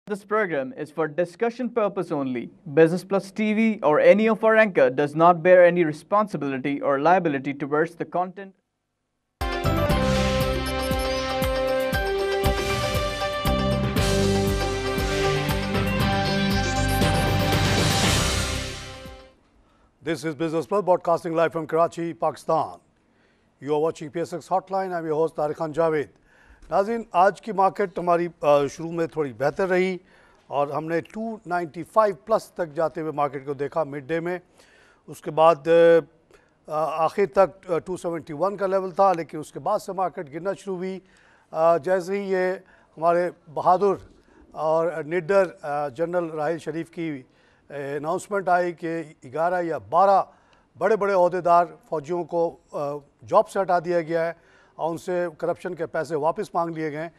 This program is for discussion purpose only. Business Plus TV or any of our anchor does not bear any responsibility or liability towards the content. This is Business Plus broadcasting live from Karachi, Pakistan. You are watching PSX Hotline. I'm your host Tariq Khan Javed. नाज़रीन, आज की market हमारी शुरू में थोड़ी बेहतर रही और हमने 295 प्लस तक जाते हुए मार्केट को देखा मिड डे में. उसके बाद आखिर तक 271 का लेवल था, लेकिन उसके बाद से मार्केट गिरना शुरू हुई. जैसे ही ये हमारे बहादुर और निडर जनरल राहिल शरीफ की अनाउंसमेंट आई कि 11 या 12 बड़े बड़े अहदेदार फ़ौजियों को जॉब से हटा दिया गया है और उनसे करप्शन के पैसे वापस मांग लिए गए,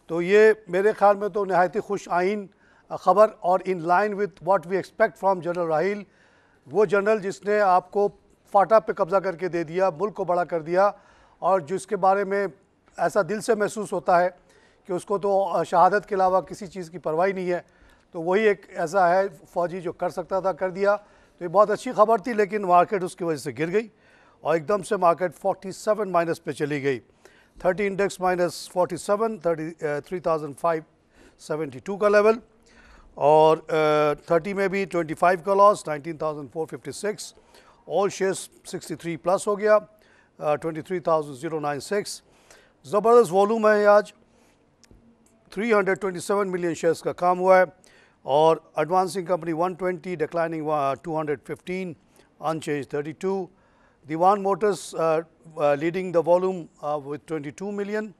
तो ये मेरे ख्याल में तो नहायत खुश आइन ख़बर और in line with what we expect from general Raheel. वो जनरल जिसने आपको फाटा पे कब्ज़ा करके दे दिया, मुल्क को बड़ा कर दिया और जिसके बारे में ऐसा दिल से महसूस होता है कि उसको तो शहादत के अलावा किसी चीज़ की परवाह नहीं है, तो वही एक ऐसा है फ़ौजी जो कर सकता था कर दिया. तो ये बहुत अच्छी खबर थी, लेकिन मार्केट उसकी वजह से गिर गई और एकदम से मार्केट 47 माइनस पे चली गई. 30 इंडेक्स माइनस 47, 33,572 का लेवल और 30 में भी 25 का लॉस 19,456. ऑल शेयर्स 63 प्लस हो गया 23,096. ज़बरदस्त वॉल्यूम है आज, 327 मिलियन शेयर्स का काम हुआ है और advancing company 120, declining 215, unchanged 32. Dewan motors leading the volume with 22 million.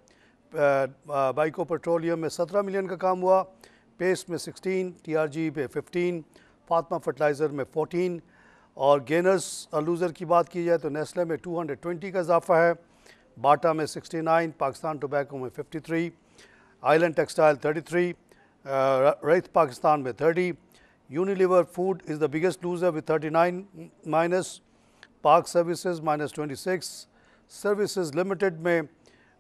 Byco petroleum में 17 मिलियन का काम हुआ, पेस में 16, टीआरजी पे 15, फातमा फर्टिलाइज़र में 14. और गेनर्स लूज़र की बात की जाए तो नेस्ले में 220 का इजाफा है, बाटा में 69, पाकिस्तान टोबैको में 53, आइलैंड टेक्सटाइल 33, रईत पाकिस्तान में 30. Unilever food is the biggest loser with 39 minus. Park services minus 26, services limited में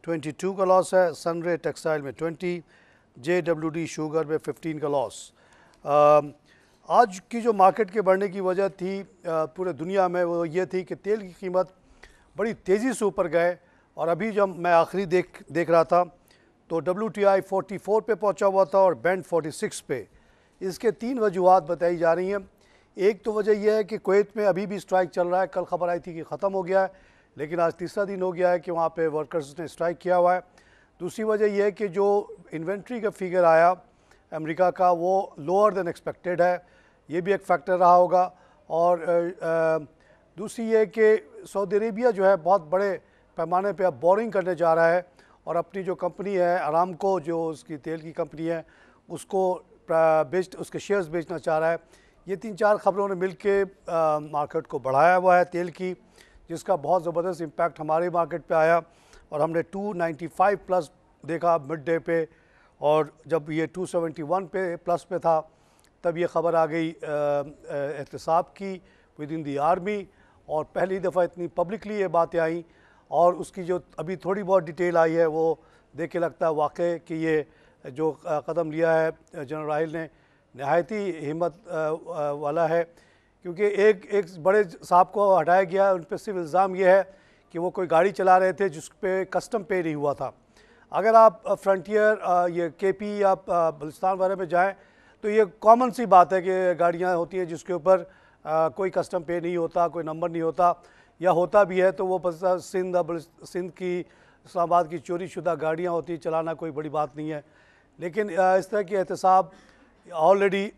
22 का लॉस है, सनरे टेक्सटाइल में 20, JWD शुगर में 15 का लॉस. आज की जो मार्केट के बढ़ने की वजह थी पूरे दुनिया में वो ये थी कि तेल की कीमत बड़ी तेज़ी से ऊपर गए और अभी जब मैं आखिरी देख रहा था तो WTI 44 पे पहुंचा हुआ था और बेंट 46 पे. इसके 3 वजूहत बताई जा रही हैं. एक तो वजह यह है कि कुवैत में अभी भी स्ट्राइक चल रहा है. कल खबर आई थी कि ख़त्म हो गया है, लेकिन आज तीसरा दिन हो गया है कि वहाँ पे वर्कर्स ने स्ट्राइक किया हुआ है. दूसरी वजह यह है कि जो इन्वेंट्री का फिगर आया अमेरिका का वो लोअर देन एक्सपेक्टेड है, ये भी एक फैक्टर रहा होगा. और दूसरी ये कि सऊदी अरेबिया जो है बहुत बड़े पैमाने पे अब बोरिंग करने जा रहा है और अपनी जो कंपनी है अरामको, जो उसकी तेल की कंपनी है, उसको उसके शेयर्स बेचना चाह रहा है. ये 3-4 खबरों ने मिल के मार्केट को बढ़ाया हुआ है तेल की, जिसका बहुत ज़बरदस्त इम्पैक्ट हमारे मार्केट पे आया और हमने 295 प्लस देखा मिड डे पे. और जब ये 271 पे प्लस पे था तब ये ख़बर आ गई एहतसाब की विद इन दी आर्मी और पहली दफ़ा इतनी पब्लिकली ये बातें आई और उसकी जो अभी थोड़ी बहुत डिटेल आई है वो देख के लगता है वाकई कि ये जो कदम लिया है जनरल राहिल ने नहायत ही हिम्मत वाला है. क्योंकि एक बड़े साहब को हटाया गया, उन पर सिर्फ इल्ज़ाम ये है कि वो कोई गाड़ी चला रहे थे जिस पे कस्टम पे नहीं हुआ था. अगर आप फ्रंटियर ये KP या बलुचिस्तान वगैरह में जाएं तो ये कॉमन सी बात है कि गाड़ियां होती हैं जिसके ऊपर कोई कस्टम पे नहीं होता, कोई नंबर नहीं होता, या होता भी है तो वो बस सिंध की इस्लामाबाद की चोरी शुदा गाड़ियाँ होती, चलाना कोई बड़ी बात नहीं है. लेकिन इस तरह की एहतसाब ऑलरेडी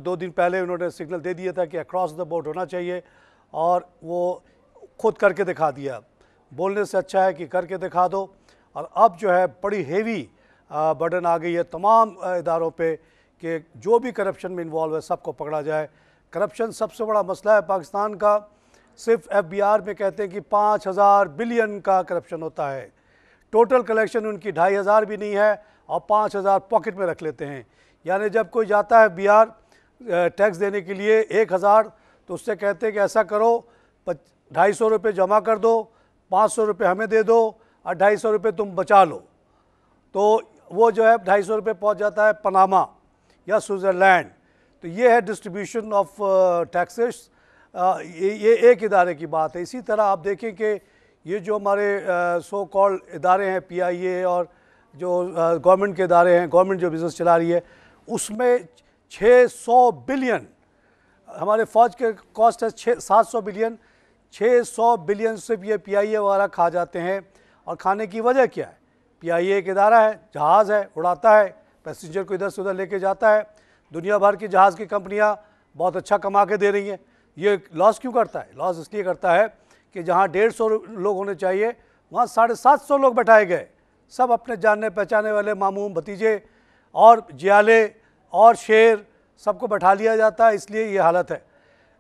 2 दिन पहले उन्होंने सिग्नल दे दिया था कि अक्रॉस द बोर्ड होना चाहिए और वो खुद करके दिखा दिया. बोलने से अच्छा है कि करके दिखा दो. और अब जो है बड़ी हेवी बर्डन आ गई है तमाम इदारों पे कि जो भी करप्शन में इन्वॉल्व है सबको पकड़ा जाए. करप्शन सबसे बड़ा मसला है पाकिस्तान का. सिर्फ FBR में कहते हैं कि 5,000 बिलियन का करप्शन होता है. टोटल कलेक्शन उनकी 2,500 भी नहीं है और 5,000 पॉकेट में रख लेते हैं. यानी जब कोई जाता है BR टैक्स देने के लिए 1,000 तो उससे कहते हैं कि ऐसा करो 250 रुपये जमा कर दो, 500 रुपये हमें दे दो और 250 रुपये तुम बचा लो. तो वो जो है 250 रुपये पहुँच जाता है पनामा. या स्विट्ज़रलैंड। तो ये है डिस्ट्रीब्यूशन ऑफ टैक्सेस। ये एक इदारे की बात है। इसी तरह आप देखें कि ये जो हमारे सो कॉल्ड इदारे हैं, PIA और जो गवर्नमेंट के इदारे हैं, गवर्नमेंट जो बिज़नेस चला रही है, उसमें 600 बिलियन हमारे फ़ौज के कॉस्ट है 700 बिलियन। 600 बिलियन सिर्फ ये PIA वगैरह खा जाते हैं। और खाने की वजह क्या है? PIA एक इदारा है, जहाज़ है, उड़ाता है, पैसेंजर को इधर से उधर लेके जाता है। दुनिया भर की जहाज़ की कंपनियां बहुत अच्छा कमा के दे रही हैं। ये लॉस क्यों करता है? लॉस इसलिए करता है कि जहां 150 लोग होने चाहिए वहां 750 लोग बैठाए गए। सब अपने जानने पहचाने वाले मामूम भतीजे और जियाले और शेर सबको बैठा लिया जाता है, इसलिए ये हालत है।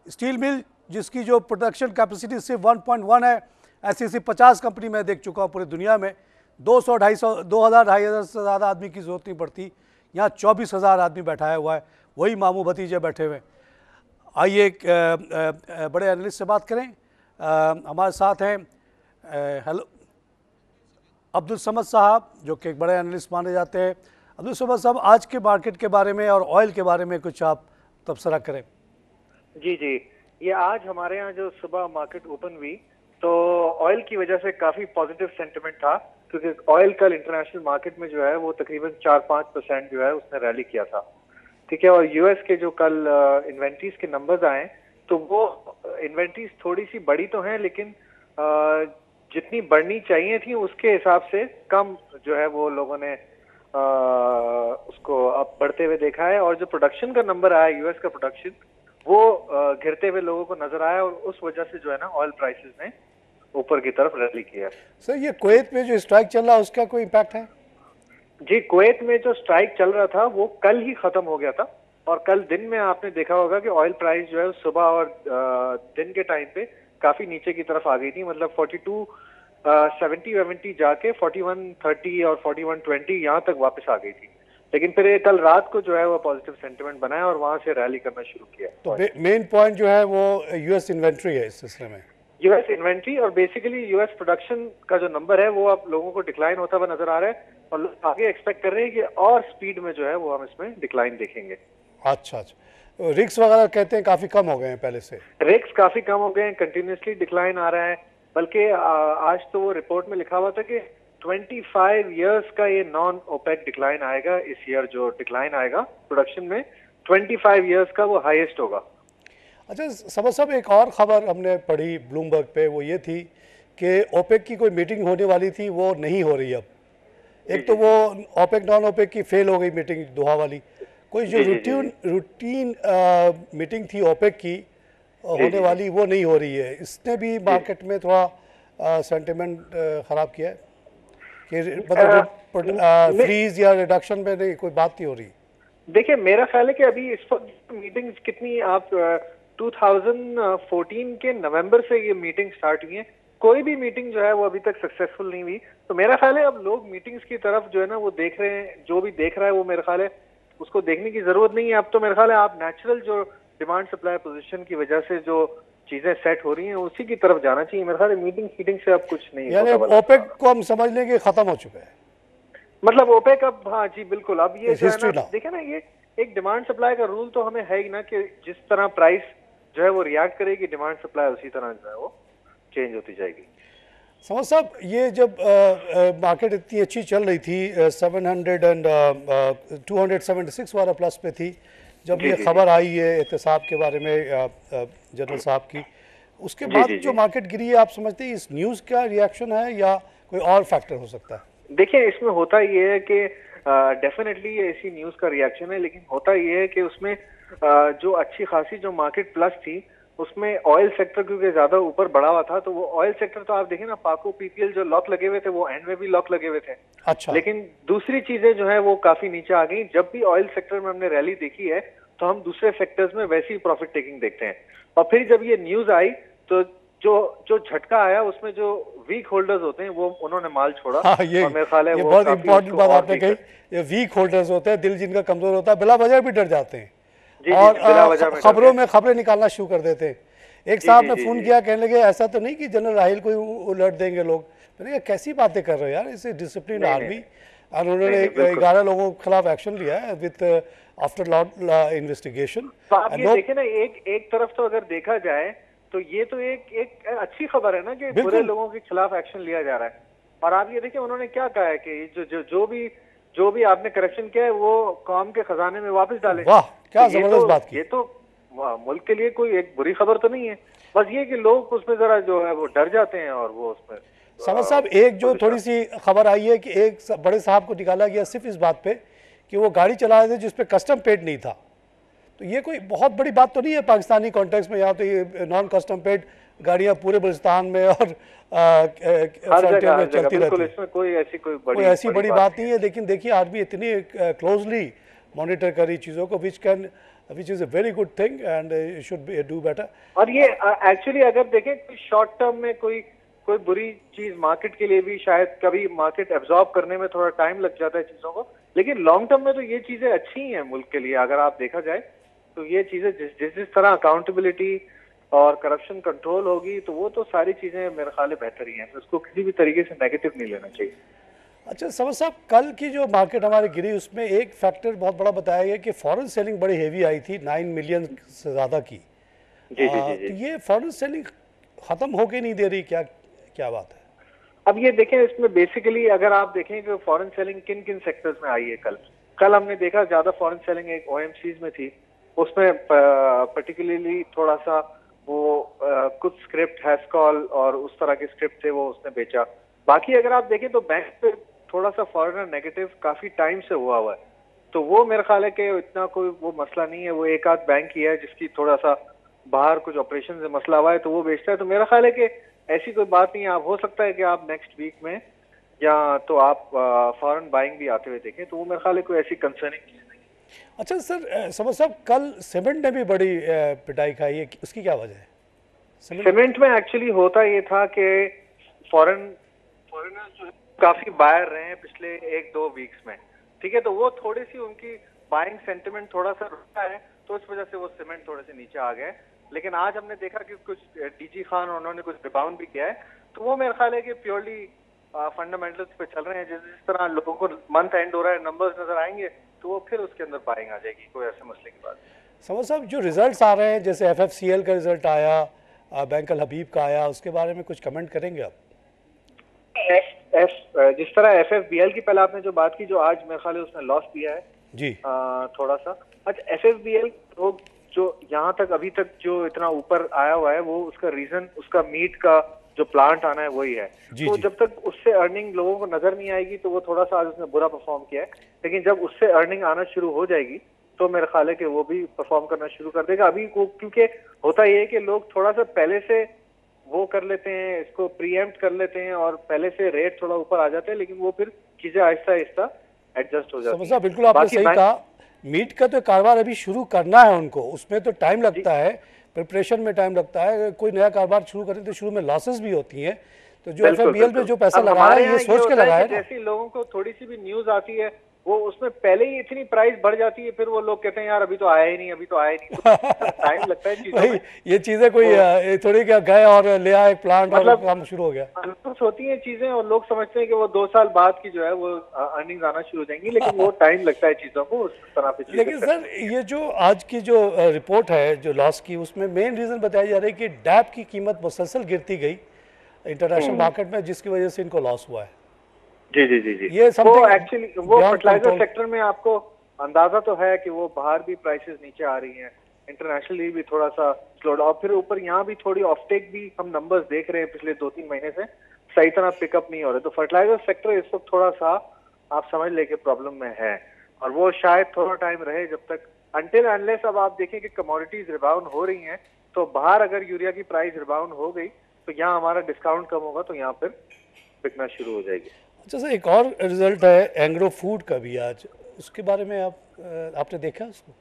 स्टील मिल जिसकी जो प्रोडक्शन कैपेसिटी सिर्फ 1.1 है, ऐसी 50 कंपनी मैं देख चुका हूँ पूरी दुनिया में। 200 250 2000 2500 से ज़्यादा आदमी की ज़रूरत नहीं पड़ती। यहाँ 24,000 आदमी बैठाया हुआ है, वही मामू भतीजे बैठे हुए हैं। आइए एक बड़े एनालिस्ट से बात करें। हमारे साथ हैं हेलो अब्दुल समद साहब, जो कि एक बड़े एनालिस्ट माने जाते हैं। अब्दुल समद साहब, आज के मार्केट के बारे में और ऑयल के बारे में कुछ आप तबसरा करें। जी जी, ये आज हमारे यहाँ जो सुबह मार्केट ओपन हुई तो ऑयल की वजह से काफी पॉजिटिव सेंटिमेंट था, क्योंकि ऑयल कल इंटरनेशनल मार्केट में जो है वो तकरीबन 4-5% जो है उसने रैली किया था। ठीक है, और यूएस के जो कल इन्वेंट्रीज के नंबर्स आए तो वो इन्वेंट्रीज थोड़ी सी बड़ी तो हैं, लेकिन जितनी बढ़नी चाहिए थी उसके हिसाब से कम जो है वो लोगों ने उसको अब बढ़ते हुए देखा है। और जो प्रोडक्शन का नंबर आया यूएस का प्रोडक्शन, वो गिरते हुए लोगों को नजर आया और उस वजह से जो है ना ऑयल प्राइसेस ने ऊपर की तरफ रैली किया। सर, ये कुवैत में जो स्ट्राइक चल रहा है उसका कोई इम्पैक्ट है? जी, कुवैत में जो स्ट्राइक चल रहा था वो कल ही खत्म हो गया था, और कल दिन में आपने देखा होगा कि ऑयल प्राइस जो है सुबह और दिन के टाइम पे काफी नीचे की तरफ आ गई थी। मतलब 42.70 जाके 41.30 और 41.20 यहाँ तक वापस आ गई थी। लेकिन फिर ये कल रात को जो है वो पॉजिटिव सेंटिमेंट बनाया और वहां से रैली करना शुरू किया। तो मेन पॉइंट जो है वो यूएस इन्वेंट्री है इस सिलसिले में। यूएस इन्वेंट्री और बेसिकली यूएस प्रोडक्शन का जो नंबर है वो अब लोगों को डिक्लाइन होता हुआ नजर आ रहा है, और लोग आगे एक्सपेक्ट कर रहे हैं कि और स्पीड में जो है वो हम इसमें डिक्लाइन देखेंगे। अच्छा अच्छा, रिक्स वगैरह कहते हैं काफी कम हो गए हैं पहले से। रिक्स काफी कम हो गए हैं, कंटिन्यूसली डिक्लाइन आ रहा है। बल्कि आज तो वो रिपोर्ट में लिखा हुआ था कि 25 इयर्स का ये नॉन ओपेक डिक्लाइन आएगा इस ईयर। जो डिक्लाइन आएगा प्रोडक्शन में 25 इयर्स का वो हाईएस्ट होगा। अच्छा समझ साहब, एक और खबर हमने पढ़ी ब्लूमबर्ग पे, वो ये थी कि ओपेक की कोई मीटिंग होने वाली थी, वो नहीं हो रही अब। एक तो वो ओपेक नॉन ओपेक की फेल हो गई मीटिंग दोहा वाली। कोई जो रूटीन मीटिंग थी ओपेक की होने वाली, वो नहीं हो रही है। इसने भी मार्केट में थोड़ा सेंटिमेंट खराब किया है कि मतलब फ्रीज या रिडक्शन में नहीं कोई बात नहीं हो रही। देखिए, मेरा ख्याल है कि अभी इस वक्त मीटिंग्स कितनी आप 2014 के नवंबर से ये मीटिंग स्टार्ट हुई है, कोई भी मीटिंग जो है वो अभी तक सक्सेसफुल नहीं हुई। तो मेरा ख्याल है अब लोग मीटिंग्स की तरफ जो है ना वो देख रहे हैं। जो भी देख रहा है वो मेरा ख्याल है उसको देखने की जरूरत नहीं है। अब तो मेरा ख्याल है आप नेचुरल जो डिमांड सप्लाई पोजीशन की वजह से जो चीजें सेट हो रही हैं उसी की तरफ जाना चाहिए। मेरा ख्याल है मीटिंग से अब कुछ नहीं, यानी ओपेक को हम समझ लें कि खत्म हो चुका है। मतलब ओपेक अब, हाँ जी बिल्कुल, अब ये जो है ना देखे ना, ये एक डिमांड सप्लाई का रूल तो हमें है ही ना कि जिस तरह प्राइस जो है वो रिएक्ट करेगी, डिमांड सप्लाई उसी तरह जो है वो चेंज होती जाएगी। समझ साहब, ये जब मार्केट इतनी अच्छी चल रही थी 700 एंड 276 वाला प्लस पे थी, जब ये खबर आई है एहतसाब के बारे में जनरल साहब की, उसके बाद जो मार्केट गिरी है, आप समझते हैं इस न्यूज़ का रिएक्शन है या कोई और फैक्टर हो सकता है? देखिए, इसमें होता ये है कि डेफिनेटली ऐसी न्यूज़ का रिएक्शन है, लेकिन होता ये है कि उसमें जो अच्छी खासी जो मार्केट प्लस थी उसमें ऑयल सेक्टर क्योंकि ज्यादा ऊपर बढ़ा हुआ था, तो वो ऑयल सेक्टर तो आप देखें ना, पाको पीपीएल जो लॉक लगे हुए थे वो एंड में भी लॉक लगे हुए थे। अच्छा। लेकिन दूसरी चीजें जो है वो काफी नीचे आ गई। जब भी ऑयल सेक्टर में हमने रैली देखी है तो हम दूसरे सेक्टर्स में वैसी प्रॉफिट टेकिंग देखते हैं। और फिर जब ये न्यूज आई तो जो झटका आया उसमें जो वीक होल्डर्स होते हैं वो उन्होंने माल छोड़ा। हाँ, ये मेरे ख्याल है ये वो बहुत इंपॉर्टेंट बात आपने कही। ये वीक होल्डर्स होते हैं, दिल जिनका कमजोर होता है, बिला वजह भी डर जाते हैं और खबरों में खबरें निकालना शुरू कर देते हैं। एक साहब ने फोन किया, कहने लगे ऐसा तो नहीं कि जनरल राहिल को उलट देंगे लोग। मैंने कहा कैसी बातें कर रहे हो यार, इसे डिसिप्लिन आर्मी। और उन्होंने 11 लोगों के खिलाफ एक्शन लिया है विद after lot investigation. तो आप And ये no, देखें ना, एक तरफ तो अगर देखा जाए तो ये तो एक अच्छी खबर है ना कि बिल्कुल। बुरे लोगों के खिलाफ एक्शन लिया जा रहा है। और आप ये देखिए उन्होंने क्या कहा है कि जो भी आपने करप्शन किया है वो कौम के खजाने में वापस डाले। वाह, क्या तो जबरदस्त बात की। ये तो मुल्क के लिए कोई एक बुरी खबर तो नहीं है, बस ये कि लोग उसमें जरा जो है वो डर जाते हैं और वो उसमें। समझ साहब, एक जो थोड़ी सी खबर आई है कि एक बड़े साहब को निकाला गया सिर्फ इस बात पे कि वो गाड़ी चला रहे थे जिसपे कस्टम पेड नहीं था। तो ये कोई बहुत बड़ी बात तो नहीं है पाकिस्तानी कॉन्टेक्स्ट में। यहाँ तो ये नॉन कस्टम पेड गाड़ियाँ पूरे बलूचिस्तान में और फ्रंटियर में चलती रहती है। इसमें कोई ऐसी बड़ी बात नहीं है, लेकिन देखिए आर्मी इतनी क्लोजली मॉनिटर करी चीज़ों को, which is a very good thing and should do better. और ये एक्चुअली अगर देखें कोई शॉर्ट टर्म में कोई बुरी चीज मार्केट के लिए भी शायद कभी मार्केट एब्जॉर्ब करने में थोड़ा टाइम लग जाता है चीजों को, लेकिन लॉन्ग टर्म में तो ये चीजें अच्छी ही हैं मुल्क के लिए। अगर आप देखा जाए तो ये चीजें जिस तरह अकाउंटेबिलिटी और करप्शन कंट्रोल होगी तो वो तो सारी चीजें मेरे ख्याल में बेहतर ही हैं, तो उसको किसी भी तरीके से नेगेटिव नहीं लेना चाहिए। अच्छा समझ साहब, कल की जो मार्केट हमारी गिरी उसमें एक फैक्टर बहुत बड़ा बताया गया कि फॉरेन सेलिंग बड़ी हेवी आई थी, 9 मिलियन से ज़्यादा की। जी जी जी जी। तो ये फॉरेन सेलिंग ख़त्म होके नहीं दे रही, क्या बात है? अब ये देखें, इसमें बेसिकली अगर आप देखें कि फॉरेन सेलिंग किन किन सेक्टर्स में आई है। कल हमने देखा ज्यादा फॉरेन सेलिंग एक ओएमसीज में थी, उसमें पर्टिकुलरली थोड़ा सा वो कुछ स्क्रिप्ट हैस्कॉल और उस तरह के स्क्रिप्ट थे वो उसने बेचा। बाकी अगर आप देखें तो बैंक पे थोड़ा सा फॉरेनर नेगेटिव काफी टाइम से हुआ है, तो वो मेरे ख्याल है कि इतना कोई वो मसला नहीं है। वो एक आध बैंक ही है जिसकी थोड़ा सा बाहर कुछ ऑपरेशन से मसला हुआ है तो वो बेचता है। तो मेरा ख्याल है कि ऐसी कोई बात नहीं है। आप हो सकता है कि आप नेक्स्ट वीक में या तो आप फॉरेन बाइंग भी आते हुए देखें, तो वो मेरे ख्याल है कोई ऐसी कंसर्निंग चीज नहीं। अच्छा सर, समझ साहब कल सीमेंट ने भी बड़ी पिटाई खाई है, उसकी क्या वजह है? सीमेंट में एक्चुअली होता ये था कि फॉरेनर जो है काफी बायर रहे हैं पिछले 1-2 वीक्स में, ठीक है, तो वो थोड़ी सी उनकी बाइंग सेंटिमेंट थोड़ा सा रुका है, तो इस वजह से वो सीमेंट थोड़े से नीचे आ गए। लेकिन आज हमने देखा कि कुछ डीजी खान उन्होंने कुछ रिबाउंड भी किया है, तो वो मेरा ख्याल है कि प्योरली फंडामेंटल्स पे चल रहे हैं। जिस तरह लोगों को मंथ एंड हो रहा है, नंबर्स नजर आएंगे तो वो फिर उसके अंदर बाइंग आ जाएगी, कोई ऐसे मसले की बात। समझ साहब, जो रिजल्ट्स आ रहे हैं जैसे FFCL का रिजल्ट आया, बैंक अल हबीब का आया, उसके बारे में कुछ कमेंट करेंगे आप? जिस तरह FFBL की पहले आपने जो बात की, जो आज मेरे ख्याल है उसने लॉस दिया है जी थोड़ा सा। अच्छा, FFBL लोग जो यहाँ तक अभी तक जो इतना ऊपर आया हुआ है वो उसका रीजन उसका मीट का जो प्लांट आना है वही है। तो जब तक उससे अर्निंग लोगों को नजर नहीं आएगी तो वो थोड़ा सा आज उसने बुरा परफॉर्म किया है, लेकिन जब उससे अर्निंग आना शुरू हो जाएगी तो मेरे ख्याल है कि वो भी परफॉर्म करना शुरू कर देगा। अभी क्योंकि होता ये है कि लोग थोड़ा सा पहले से वो कर लेते हैं, इसको प्रीएम्प्ट कर लेते हैं और पहले से रेट थोड़ा ऊपर आ जाते हैं, लेकिन वो फिर चीजें आहिस्ता आहिस्ता एडजस्ट हो जाती है। बिल्कुल आपने सही कहा, मीट का तो कारोबार अभी शुरू करना है उनको, उसमें तो टाइम लगता है, प्रिपरेशन में टाइम लगता है। कोई नया कारोबार शुरू करें तो शुरू में लॉसेस भी होती हैं, तो जो FFBL पे जो पैसा लगा रहा है ये सोच के लगाया। जैसे लोगों को थोड़ी सी भी न्यूज आती है वो उसमें पहले ही इतनी प्राइस बढ़ जाती है, फिर वो लोग कहते हैं यार अभी तो आया ही नहीं, अभी तो आया ही नहीं। तो टाइम लगता है चीजों में। ये चीजें कोई थोड़ी क्या गए और ले आए प्लांट और काम शुरू हो गया। अनकुछ होती हैं चीजें और लोग समझते हैं कि वो 2 साल बाद की जो है वो अर्निंग आना शुरू हो जाएंगी, लेकिन वो टाइम लगता है चीजों को उस तरह पे। लेकिन सर ये जो आज की जो रिपोर्ट है जो लॉस की, उसमें मेन रीजन बताया जा रहा है कि डैप की कीमत मुसलसल गिरती गई इंटरनेशनल मार्केट में, जिसकी वजह से इनको लॉस हुआ है। जी जी जी जी। ये वो एक्चुअली वो फर्टिलाइजर सेक्टर में आपको अंदाजा तो है कि वो बाहर भी प्राइसेस नीचे आ रही हैं, इंटरनेशनली भी थोड़ा सा स्लो डाउन, फिर ऊपर यहाँ भी थोड़ी ऑफटेक भी हम नंबर्स देख रहे हैं पिछले 2-3 महीने से सही तरह पिकअप नहीं हो रहे। तो फर्टिलाइजर सेक्टर इस वक्त थोड़ा सा आप समझ लेके प्रॉब्लम में है, और वो शायद थोड़ा टाइम रहे जब तक अनटिल अनलेस अब आप देखें कि कमोडिटीज रिबाउंड हो रही हैं, तो बाहर अगर यूरिया की प्राइस रिबाउंड हो गई तो यहाँ हमारा डिस्काउंट कम होगा, तो यहाँ फिर बिकना शुरू हो जाएगी। अच्छा सर, एक और रिजल्ट है एंग्रो फूड का भी आज, उसके बारे में आपने देखा उसको?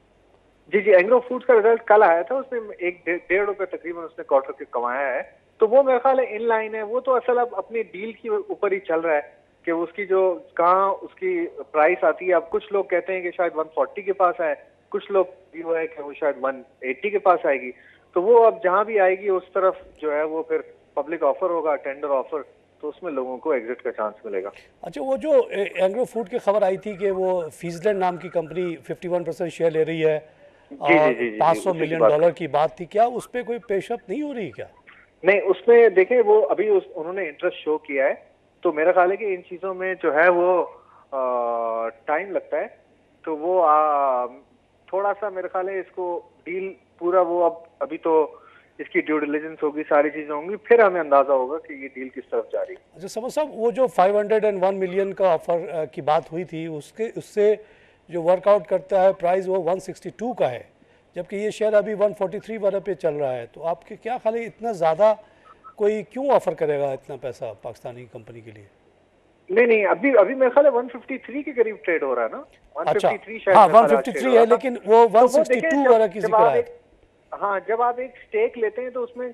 जी जी, एंग्रो फूड का रिजल्ट कल आया था, उसने 1-1.5 रुपए तकरीबन उसने क्वार्टर के कमाया है, तो वो मेरे ख्याल है इन लाइन है। वो तो असल अब अपनी डील की ऊपर ही चल रहा है कि उसकी जो कहाँ उसकी प्राइस आती है। अब कुछ लोग कहते हैं कि शायद 140 के पास आए, कुछ लोग व्यू है कि वो शायद 180 के पास आएगी। तो वो अब जहां भी आएगी उस तरफ जो है वो फिर पब्लिक ऑफर होगा, टेंडर ऑफर, तो उसमें लोगों को एग्जिट का चांस मिलेगा। अच्छा, वो जो एंग्रो फूड की खबर आई थी कि वो फीजलैंड नाम की कंपनी 51% शेयर ले रही है जी और जी जी जी 500 उसी की मिलियन बात डॉलर की बात थी, क्या उस पर कोई पेशरफ नहीं हो रही क्या? नहीं, उसमें देखें वो अभी उन्होंने इंटरेस्ट शो किया है, तो मेरा ख्याल है कि इन चीजों में जो है वो टाइम लगता है, तो वो थोड़ा सा मेरा ख्याल है इसको डील पूरा वो अभी तो इसकी ड्यू डिलिजेंस होगी, सारी चीजें होंगी, फिर हमें अंदाजा होगा कि ये डील किस तरफ जा रही है। अच्छा समझ साहब, वो जो 501 मिलियन का ऑफर की बात हुई थी उससे जो वर्कआउट करता है प्राइस वो 162 का है, जबकि ये शेयर अभी 143 वाले पे चल रहा है। तो आपके क्या ख्याल है, इतना ज़्यादा कोई क्यों ऑफर करेगा इतना पैसा पाकिस्तानी कंपनी के लिए? नहीं, अभी मेरा ख्याल है 153 के करीब ट्रेड हो रहा है ना। 153 शायद हाँ, मेरा ख्याल 153 है, लेकिन वो 162 वाला की जिक्र है। हाँ, जब आप एक स्टेक लेते हैं तो उसमें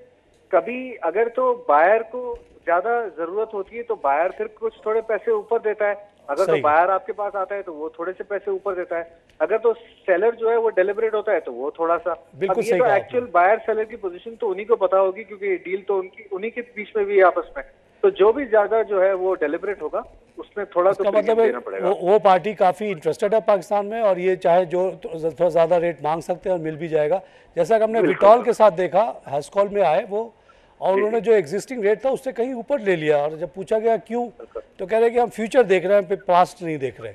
कभी अगर तो बायर को ज्यादा जरूरत होती है तो बायर फिर कुछ थोड़े पैसे ऊपर देता है, अगर तो बायर आपके पास आता है तो वो थोड़े से पैसे ऊपर देता है, अगर तो सेलर जो है वो डेलिबरेट होता है तो वो थोड़ा सा। बिल्कुल ये तो एक्चुअल बायर सेलर की पोजीशन तो उन्हीं को पता होगी, क्योंकि डील तो उन्हीं के बीच में भी आपस में, तो जो भी ज्यादा जो है वो डेलिबरेट होगा उसमें थोड़ा तो मतलब देना पड़ेगा। वो पार्टी काफी इंटरेस्टेड है पाकिस्तान में, और ये चाहे जो थोड़ा ज्यादा रेट मांग सकते हैं और मिल भी जाएगा, जैसा कि हमने विटॉल के साथ देखा, हैस्कॉल में आए वो, और उन्होंने जो एग्जिस्टिंग रेट था उससे कहीं ऊपर ले लिया, और जब पूछा गया क्यों तो कह रहे कि हम फ्यूचर देख रहे हैं, पास्ट नहीं देख रहे।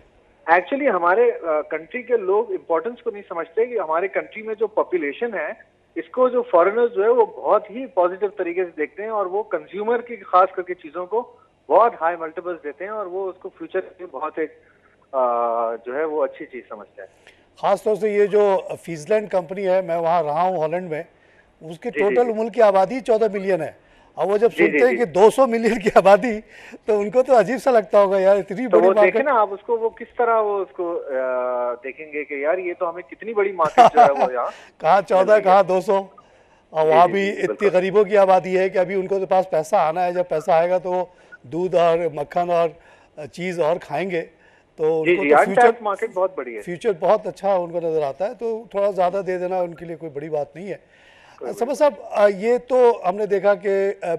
एक्चुअली हमारे कंट्री के लोग इम्पोर्टेंस को नहीं समझते कि हमारे कंट्री में जो पॉपुलेशन है इसको जो फॉरेनर्स जो है वो बहुत ही पॉजिटिव तरीके से देखते हैं, और वो कंज्यूमर की खास करके चीजों को बहुत हाई मल्टीपल्स देते हैं, और वो उसको फ्यूचर में बहुत एक जो है वो अच्छी चीज समझते हैं। खासतौर से ये जो फीजलैंड कंपनी है, मैं वहाँ रहा हूँ हॉलैंड में, उसकी टोटल मुल्क की आबादी 14 मिलियन है, और वो जब सुनते हैं कि 200 मिलियन की आबादी, तो उनको तो अजीब सा लगता होगा यार, इतनी बड़ी मार्केट। देखें ना आप उसको, वो किस तरह वो उसको देखेंगे कि यार ये तो हमें कितनी बड़ी मार्केट जो है वो यहाँ कहाँ 14 कहाँ 200, और वहाँ भी इतनी गरीबों की आबादी है कि अभी उनको तो पास पैसा आना है, जब पैसा आएगा तो वो दूध और मक्खन और चीज़ और खाएंगे, तो उनको तो फ्यूचर मार्केट बहुत बड़ी है, फ्यूचर बहुत अच्छा उनको नज़र आता है, तो थोड़ा ज़्यादा दे देना उनके लिए कोई बड़ी बात नहीं है। समझ साहब, ये तो हमने देखा कि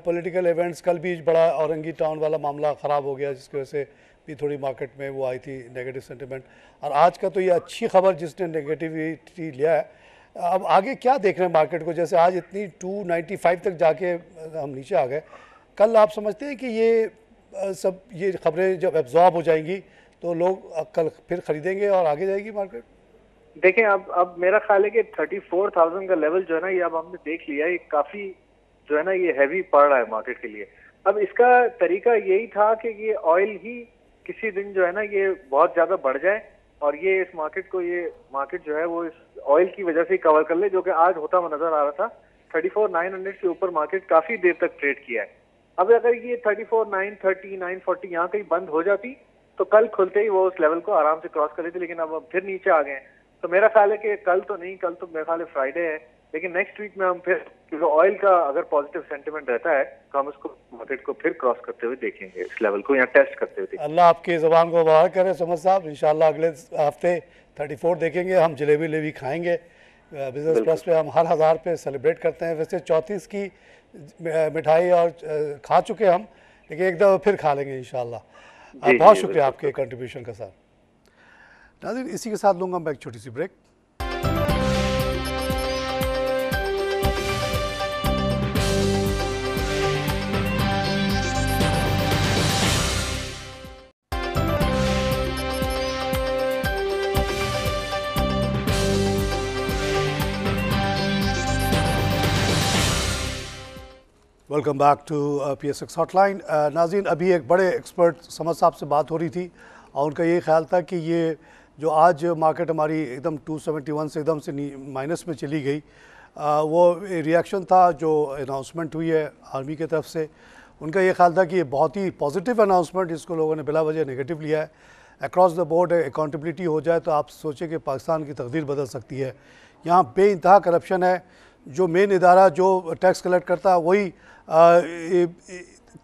पॉलिटिकल इवेंट्स, कल भी बड़ा औरंगी टाउन वाला मामला ख़राब हो गया, जिसकी वजह से भी थोड़ी मार्केट में वो आई थी नेगेटिव सेंटिमेंट, और आज का तो ये अच्छी खबर जिसने नेगेटिविटी लिया है। अब आगे क्या देख रहे हैं मार्केट को, जैसे आज इतनी 295 तक जाके हम नीचे आ गए, कल आप समझते हैं कि ये खबरें जब एब्जॉर्ब हो जाएंगी तो लोग कल फिर खरीदेंगे और आगे जाएगी मार्केट? देखें, अब मेरा ख्याल है कि 34,000 का लेवल जो है ना, ये अब हमने देख लिया, ये काफी जो है ना ये हैवी पड़ रहा है मार्केट के लिए। अब इसका तरीका यही था कि ये ऑयल ही किसी दिन जो है ना ये बहुत ज्यादा बढ़ जाए, और ये इस मार्केट को, ये मार्केट जो है वो इस ऑयल की वजह से कवर कर ले, जो कि आज होता हुआ नजर आ रहा था। 34,900 के ऊपर मार्केट काफी देर तक ट्रेड किया है। अब अगर ये 34,930, 940 यहाँ कहीं बंद हो जाती तो कल खुलते ही वो उस लेवल को आराम से क्रॉस कर लेती, लेकिन अब फिर नीचे आ गए। तो मेरा ख्याल है कि कल तो नहीं, कल तो मेरा ख्याल है फ्राइडे है, लेकिन नेक्स्ट वीक में हम फिर, क्योंकि ऑयल का अगर पॉजिटिव सेंटिमेंट रहता है तो हम उसको मार्केट को फिर क्रॉस करते हुए देखेंगे, इस लेवल को यहाँ टेस्ट करते हुए देखेंगे। अल्लाह आपकी ज़बान को मुबारक करे समझ साहब, इंशाल्लाह अगले हफ्ते 34 देखेंगे, हम जलेबी खाएंगे। बिजनेस प्लस पे हम हर 1000 पे सेलिब्रेट करते हैं। वैसे 34 की मिठाई और खा चुके हम, लेकिन एक दफ़ा फिर खा लेंगे इंशाल्लाह। बहुत शुक्रिया आपके कंट्रीब्यूशन का सर। नाज़रीन, इसी के साथ लूँगा मैं एक छोटी सी break. Welcome back to PSX hotline. नाज़रीन, अभी एक बड़े एक्सपर्ट समझ साहब से बात हो रही थी, और उनका ये ख्याल था कि ये जो आज मार्केट हमारी एकदम 271 से एकदम से माइनस में चली गई, वो रिएक्शन था जो अनाउंसमेंट हुई है आर्मी की तरफ से। उनका ये ख्याल था कि ये बहुत ही पॉजिटिव अनाउंसमेंट, जिसको लोगों ने बिला वजह नेगेटिव लिया है। अक्रॉस द बोर्ड अकाउंटेबिलिटी हो जाए तो आप सोचें कि पाकिस्तान की तकदीर बदल सकती है। यहाँ बेइंतहा करप्शन है, जो मेन इदारा जो टैक्स कलेक्ट करता है वही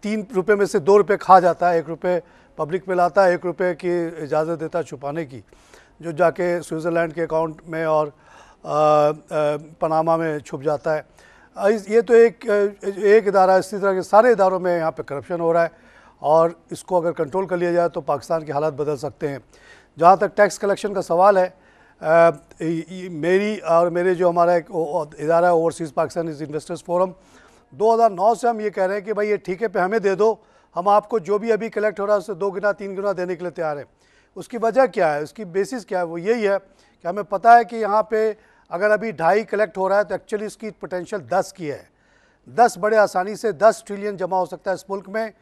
3 रुपये में से 2 रुपये खा जाता है, 1 रुपये पब्लिक में लाता है, 1 रुपये की इजाज़त देता है छुपाने की, जो जाके स्विट्ज़रलैंड के अकाउंट में और पनामा में छुप जाता है। ये तो एक इदारा, इसी तरह के सारे इदारों में यहाँ पे करप्शन हो रहा है, और इसको अगर कंट्रोल कर लिया जाए तो पाकिस्तान के हालात बदल सकते हैं। जहाँ तक टैक्स कलेक्शन का सवाल है, मेरी और मेरे जो हमारा एक इदारा है ओवरसीज़ पाकिस्तानी इन्वेस्टर्स फोरम, 2009 से हम ये कह रहे हैं कि भाई ये ठेके पे हमें दे दो, हम आपको जो भी अभी कलेक्ट हो रहा है उससे 2 गुना 3 गुना देने के लिए तैयार हैं। उसकी वजह क्या है, उसकी बेसिस क्या है? वो यही है कि हमें पता है कि यहाँ पे अगर अभी 2.5 कलेक्ट हो रहा है तो एक्चुअली इसकी पोटेंशियल 10 की है। 10 बड़े आसानी से 10 ट्रिलियन जमा हो सकता है इस मुल्क में,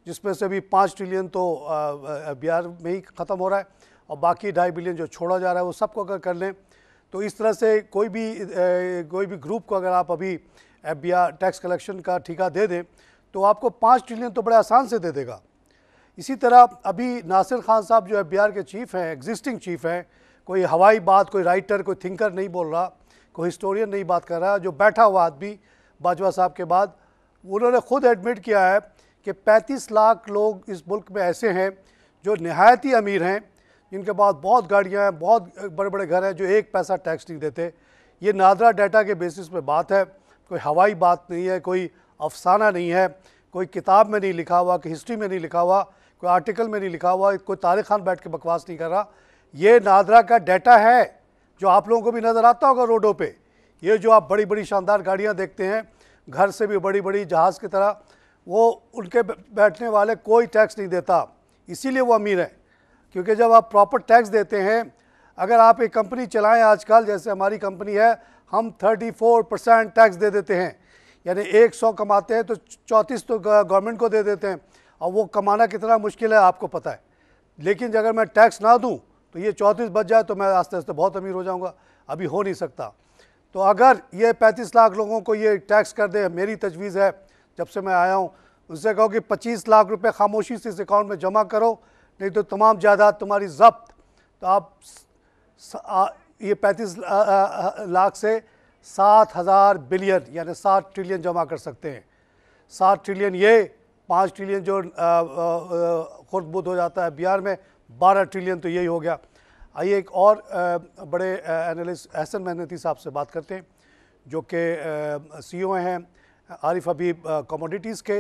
जिसमें से अभी 5 ट्रिलियन तो बिहार में ही ख़त्म हो रहा है और बाकी 2.5 बिलियन जो छोड़ा जा रहा है वो सबको अगर कर लें तो इस तरह से कोई भी ग्रुप को अगर आप अभी FBR टैक्स कलेक्शन का ठेका दे दें तो आपको 5 ट्रिलियन तो बड़े आसान से दे देगा। इसी तरह अभी नासिर खान साहब जो FBR के चीफ़ हैं, एग्जिस्टिंग चीफ़ हैं, कोई हवाई बात, कोई राइटर, कोई थिंकर नहीं बोल रहा, कोई हिस्टोरियन नहीं बात कर रहा, जो बैठा हुआ आदमी बाजवा साहब के बाद, उन्होंने ख़ुद एडमिट किया है कि 35 लाख लोग इस मुल्क में ऐसे हैं जो नहायत ही अमीर हैं, जिनके पास बहुत गाड़ियाँ हैं, बहुत बड़े बड़े घर हैं, जो 1 पैसा टैक्स नहीं देते। ये नादरा डाटा के बेसिस पे बात है, कोई हवाई बात नहीं है, कोई अफसाना नहीं है, कोई किताब में नहीं लिखा हुआ, कोई हिस्ट्री में नहीं लिखा हुआ, कोई आर्टिकल में नहीं लिखा हुआ, कोई तारिक खान बैठ के बकवास नहीं कर रहा। ये नादरा का डाटा है जो आप लोगों को भी नज़र आता होगा रोडों पे। ये जो आप बड़ी बड़ी शानदार गाड़ियाँ देखते हैं, घर से भी बड़ी बड़ी जहाज़ की तरह, वो उनके बैठने वाले कोई टैक्स नहीं देता, इसीलिए वो अमीर है। क्योंकि जब आप प्रॉपर टैक्स देते हैं, अगर आप एक कंपनी चलाएं आजकल, जैसे हमारी कंपनी है, हम 34% टैक्स दे देते हैं, यानी 100 कमाते हैं तो 34 तो गवर्नमेंट को दे देते हैं, और वो कमाना कितना मुश्किल है आपको पता है। लेकिन अगर मैं टैक्स ना दूं तो ये 34 बच जाए तो मैं आस्ते आस्ते बहुत अमीर हो जाऊंगा, अभी हो नहीं सकता। तो अगर ये 35 लाख लोगों को ये टैक्स कर दे, मेरी तजवीज़ है जब से मैं आया हूँ, उनसे कहो कि 25 लाख रुपए खामोशी से इस अकाउंट में जमा करो, नहीं तो तमाम जायदाद तुम्हारी जब्त। तो आप ये 35 लाख से 7,000 बिलियन यानी 7 ट्रिलियन जमा कर सकते हैं। 7 ट्रिलियन ये, 5 ट्रिलियन जो खुर्द बुद हो जाता है बिहार में, 12 ट्रिलियन तो यही हो गया। आइए एक और बड़े एनालिस्ट एहसन मेहनती साहब से बात करते हैं, जो कि CEO हैं आरिफ हबीब कमोडिटीज़ के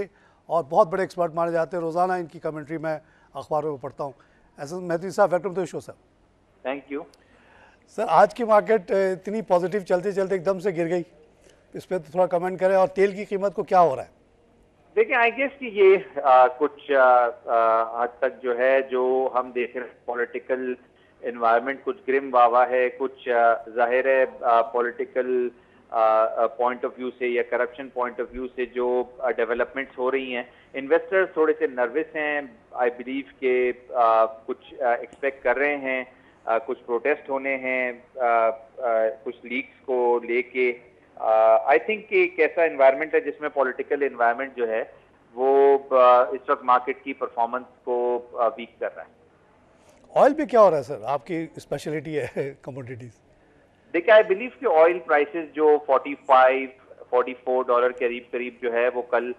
और बहुत बड़े एक्सपर्ट माने जाते हैं। रोज़ाना इनकी कमेंट्री मैं अखबारों में पढ़ता हूँ। एहसन मेहनती साहब, welcome to the show sir. Thank you sir. आज की मार्केट इतनी पॉजिटिव चलते चलते एकदम से गिर गई, इस पर तो थोड़ा कमेंट करें, और तेल की कीमत को क्या हो रहा है? देखिए, आई गेस कि ये कुछ हद तक जो है, जो हम देख रहे हैं पॉलिटिकल एनवायरनमेंट कुछ ग्रिम वावा है, कुछ जाहिर है पॉलिटिकल पॉइंट ऑफ व्यू से या करप्शन पॉइंट ऑफ व्यू से जो डेवलपमेंट्स हो रही हैं, इन्वेस्टर्स थोड़े से नर्वस हैं। आई बिलीव के कुछ एक्सपेक्ट कर रहे हैं, कुछ प्रोटेस्ट होने हैं, कुछ लीक्स को लेके। आई थिंक कि एक ऐसा एनवायरनमेंट है जिसमें पॉलिटिकल एनवायरनमेंट जो है वो इस वक्त मार्केट की परफॉर्मेंस को वीक कर रहा है। ऑयल पे क्या हो रहा है सर? आपकी स्पेशलिटी है कमोडिटीज। देखिए, आई बिलीव कि ऑयल प्राइसेस जो 45-44 डॉलर के करीब जो है वो कल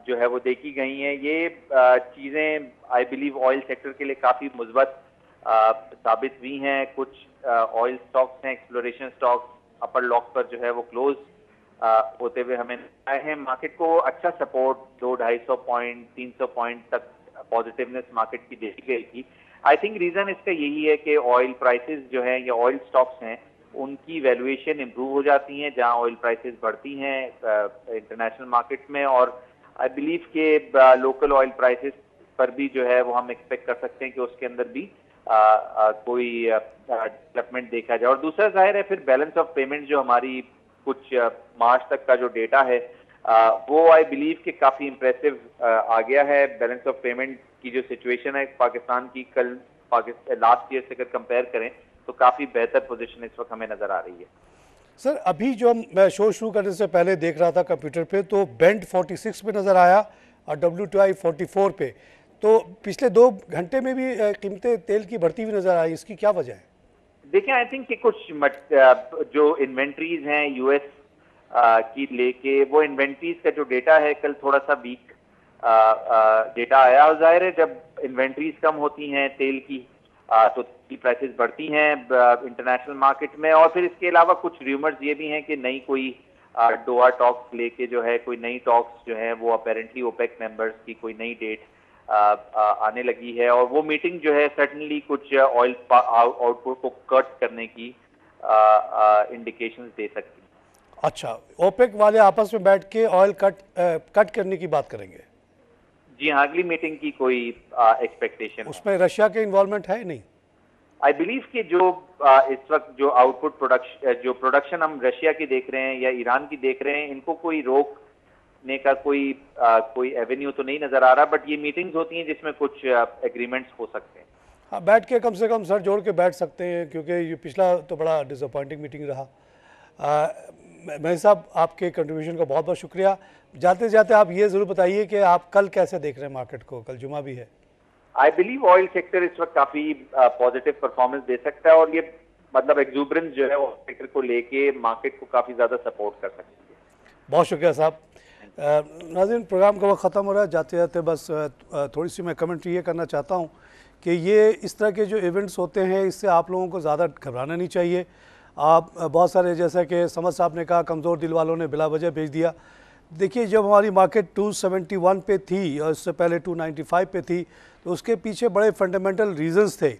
जो है वो देखी गई हैं। ये चीज़ें आई बिलीव ऑयल सेक्टर के लिए काफ़ी मुस्बत साबित हुई हैं। कुछ ऑयल स्टॉक्स हैं, एक्सप्लोरेशन स्टॉक्स अपर लॉक पर जो है वो क्लोज होते हुए हमें आए हैं। मार्केट को अच्छा सपोर्ट 200-250 पॉइंट 300 पॉइंट तक पॉजिटिवनेस मार्केट की देखी गई थी। आई थिंक रीजन इसका यही है कि ऑयल प्राइसेस जो हैं या ऑयल स्टॉक्स हैं, उनकी वैल्यूएशन इंप्रूव हो जाती हैं जहां ऑयल प्राइसेस बढ़ती हैं इंटरनेशनल मार्केट में। और आई बिलीव के लोकल ऑयल प्राइसेस पर भी जो है वो हम एक्सपेक्ट कर सकते हैं कि उसके अंदर भी कोई डेवलपमेंट देखा जाए। और दूसरा जाहिर है फिर बैलेंस ऑफ पेमेंट जो हमारी कुछ मार्च तक का जो डेटा है वो आई बिलीव कि काफ़ी इम्प्रेसिव आ गया है। बैलेंस ऑफ पेमेंट की जो सिचुएशन है पाकिस्तान की, कल लास्ट ईयर से अगर कंपेयर करें तो काफ़ी बेहतर पोजीशन इस वक्त हमें नज़र आ रही है। सर अभी जो मैं शो शुरू करने से पहले देख रहा था कंप्यूटर पे, तो बेंट 46 पे नज़र आया और WTI 44 पे। तो पिछले 2 घंटे में भी कीमतें तेल की बढ़ती हुई नज़र आई, इसकी क्या वजह है? देखिए, आई थिंक कि कुछ जो इन्वेंट्रीज हैं यूएस की लेके, वो इन्वेंट्रीज का जो डेटा है कल थोड़ा सा वीक डेटा आया। और जाहिर है जब इन्वेंट्रीज कम होती हैं तेल की तो तेल प्राइसेस बढ़ती हैं इंटरनेशनल मार्केट में। और फिर इसके अलावा कुछ र्यूमर्स ये भी हैं कि नई कोई डोहा टॉक्स लेके जो है कोई नई टॉक्स जो है वो अपेरेंटली ओपेक मेंबर्स की कोई नई डेट आने लगी है, और वो मीटिंग जो है सर्टनली कुछ ऑयल आउटपुट को कट करने की इंडिकेशंस दे सकती है। अच्छा, ओपेक वाले आपस में बैठ के ऑयल कट करने की बात करेंगे? जी हाँ, अगली मीटिंग की कोई एक्सपेक्टेशन उसमें रशिया के इन्वॉल्वमेंट है नहीं? आई बिलीव कि जो इस वक्त जो आउटपुट प्रोडक्शन हम रशिया की देख रहे हैं या ईरान की देख रहे हैं, इनको कोई रोकने का कोई एवेन्यू तो नहीं नजर आ रहा, बट ये मीटिंग्स होती हैं जिसमें कुछ एग्रीमेंट्स हो सकते हैं। हाँ, बैठ के कम से कम सर जोड़ के बैठ सकते हैं, क्योंकि ये पिछला तो बड़ा डिसअपॉइंटिंग मीटिंग रहा। मैं साहब, आपके कंट्रीब्यूशन का बहुत बहुत शुक्रिया। जाते जाते आप ये ज़रूर बताइए कि आप कल कैसे देख रहे हैं मार्केट को? कल जुमा भी है। आई बिलीव ऑयल सेक्टर इस वक्त काफी पॉजिटिव परफॉर्मेंस दे सकता है, और ये मतलब एक्सूबरेंस जो है ऑयल सेक्टर को लेके मार्केट को काफी ज्यादा सपोर्ट कर सकती है। बहुत शुक्रिया साहब। नाज़रीन, प्रोग्राम का वक्त ख़त्म हो रहा है। जाते जाते बस थोड़ी सी मैं कमेंट्री ये करना चाहता हूँ कि ये इस तरह के जो इवेंट्स होते हैं, इससे आप लोगों को ज़्यादा घबराना नहीं चाहिए। आप बहुत सारे, जैसा कि समझ साहब ने कहा, कमज़ोर दिल वालों ने बिला वजह भेज दिया। देखिए, जब हमारी मार्केट 271 पे थी और इससे पहले 295 पे थी, तो उसके पीछे बड़े फंडामेंटल रीज़न्स थे,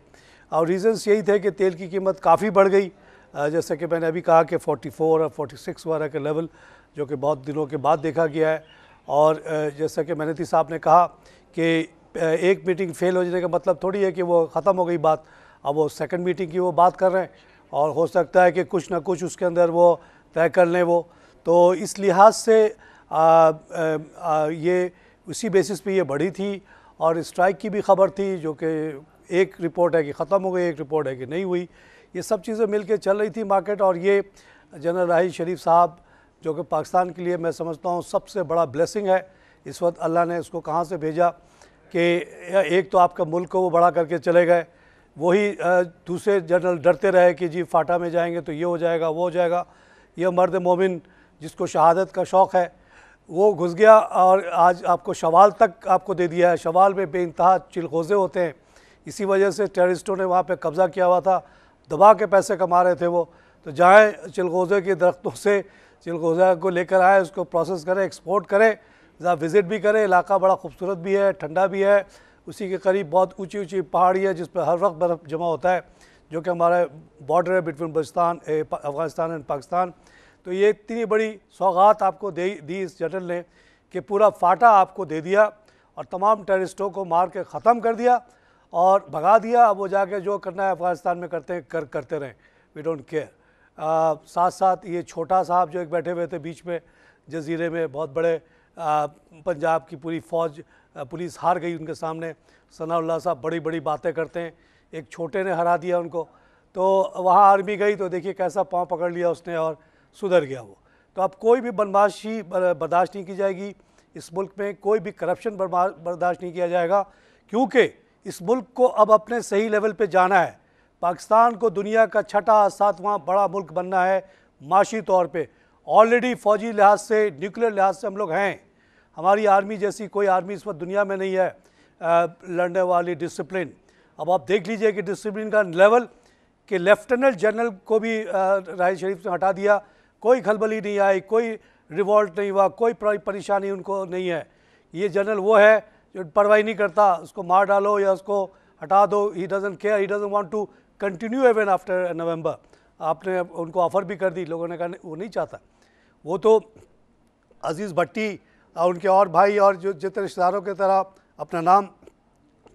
और रीज़न्स यही थे कि तेल की कीमत काफ़ी बढ़ गई, जैसे कि मैंने अभी कहा कि 44 और 46 वगैरह के लेवल जो कि बहुत दिनों के बाद देखा गया है। और जैसा कि मेहनती साहब ने कहा कि एक मीटिंग फेल हो जाने का मतलब थोड़ी है कि वो ख़त्म हो गई बात, अब वो सेकंड मीटिंग की वो बात कर रहे हैं, और हो सकता है कि कुछ ना कुछ उसके अंदर वो तय कर लें वो। तो इस लिहाज से ये उसी बेसिस पे ये बढ़ी थी, और स्ट्राइक की भी ख़बर थी, जो कि एक रिपोर्ट है कि ख़त्म हो गई, एक रिपोर्ट है कि नहीं हुई। ये सब चीज़ें मिल के चल रही थी मार्केट। और ये जनरल राहिल शरीफ साहब, जो कि पाकिस्तान के लिए मैं समझता हूँ सबसे बड़ा ब्लेसिंग है इस वक्त, अल्लाह ने उसको कहाँ से भेजा कि एक तो आपका मुल्क को वो बड़ा करके चले गए, वही दूसरे जनरल डरते रहे कि जी फाटा में जाएंगे तो ये हो जाएगा, वो हो जाएगा। यह मर्द मोमिन जिसको शहादत का शौक़ है, वो घुस गया, और आज आपको शवाल तक आपको दे दिया है। शवाल में बेइंतहा चिलगोज़े होते हैं, इसी वजह से टेररिस्टों ने वहाँ पे कब्ज़ा किया हुआ था, दबा के पैसे कमा रहे थे वो। तो जाएँ चिलगोज़े के दरख्तों से चिलगोज़ा को लेकर आए, उसको प्रोसेस करें, एक्सपोर्ट करें, जहाँ विज़िट भी करें। इलाका बड़ा खूबसूरत भी है, ठंडा भी है, उसी के करीब बहुत ऊंची ऊंची पहाड़ी है जिस पर हर वक्त बर्फ़ जमा होता है, जो कि हमारा बॉर्डर है बिटवीन बलूचिस्तान, अफ़गानिस्तान एंड पाकिस्तान। तो ये इतनी बड़ी सौगात आपको दी इस जनरल ने कि पूरा फाटा आपको दे दिया, और तमाम टेररिस्टों को मार के ख़त्म कर दिया और भगा दिया। अब वो जाके जो करना है अफ़गानिस्तान में करते रहें, वी डोंट केयर। साथ साथ ये छोटा साहब जो एक बैठे हुए थे बीच में जजीरे में, बहुत बड़े पंजाब की पूरी फ़ौज पुलिस हार गई उनके सामने। सनाउल्लाह साहब बड़ी बड़ी बातें करते हैं, एक छोटे ने हरा दिया उनको। तो वहाँ आर्मी गई तो देखिए कैसा पाँव पकड़ लिया उसने और सुधर गया वो। तो अब कोई भी बदमाशी बर्दाश्त नहीं की जाएगी इस मुल्क में, कोई भी करप्शन बर्दाश्त नहीं किया जाएगा, क्योंकि इस मुल्क को अब अपने सही लेवल पे जाना है। पाकिस्तान को दुनिया का 6वां 7वां बड़ा मुल्क बनना है माशी तौर पे। ऑलरेडी फ़ौजी लिहाज से, न्यूक्लियर लिहाज से हम लोग हैं। हमारी आर्मी जैसी कोई आर्मी इस वक्त दुनिया में नहीं है लड़ने वाली डिसिप्लिन। अब आप देख लीजिए कि डिसिप्लिन का लेवल कि लेफ्टिनेंट जनरल को भी राहिल शरीफ ने हटा दिया, कोई खलबली नहीं आई, कोई रिवॉल्ट नहीं हुआ, कोई परेशानी उनको नहीं है। ये जनरल वो है जो परवाही नहीं करता, उसको मार डालो या उसको हटा दो, he doesn't care, he doesn't want to continue even after November. आपने उनको ऑफ़र भी कर दी, लोगों ने कहा वो नहीं चाहता। वो तो अजीज़ भट्टी और उनके और भाई और जो जितने रिश्तेदारों की तरह अपना नाम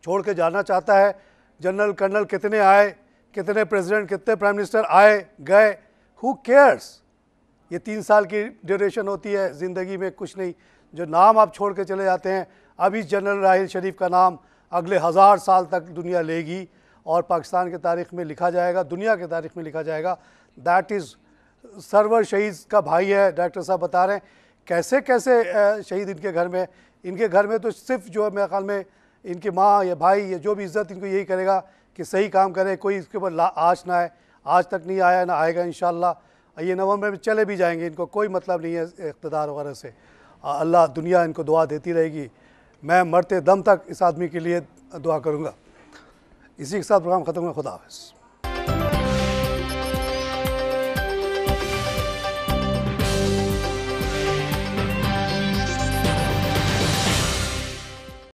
छोड़ के जाना चाहता है। जनरल कर्नल कितने आए, कितने प्रेसिडेंट, कितने प्राइम मिनिस्टर आए गए, हु केयर्स। ये 3 साल की ड्यूरेशन होती है ज़िंदगी में, कुछ नहीं। जो नाम आप छोड़ के चले जाते हैं, अभी जनरल राहिल शरीफ का नाम अगले 1000 साल तक दुनिया लेगी और पाकिस्तान की तारीख़ में लिखा जाएगा, दुनिया की तारीख़ में लिखा जाएगा। दैट इज़ सरवर शहीद का भाई है। डॉक्टर साहब बता रहे हैं कैसे कैसे शहीद इनके घर में तो सिर्फ जो है मेरे ख्याल में इनकी माँ या भाई या जो भी इज़्ज़त इनको यही करेगा कि सही काम करे, कोई इसके ऊपर आँच ना आए। आज तक नहीं आया, ना आएगा इंशाअल्लाह। ये नवंबर में चले भी जाएंगे, इनको कोई मतलब नहीं है इक़्तिदार वगैरह से। अल्लाह दुनिया इनको दुआ देती रहेगी। मैं मरते दम तक इस आदमी के लिए दुआ करूँगा। इसी के साथ प्रोग्राम ख़त्म हुआ। खुदा हाफ़िज़।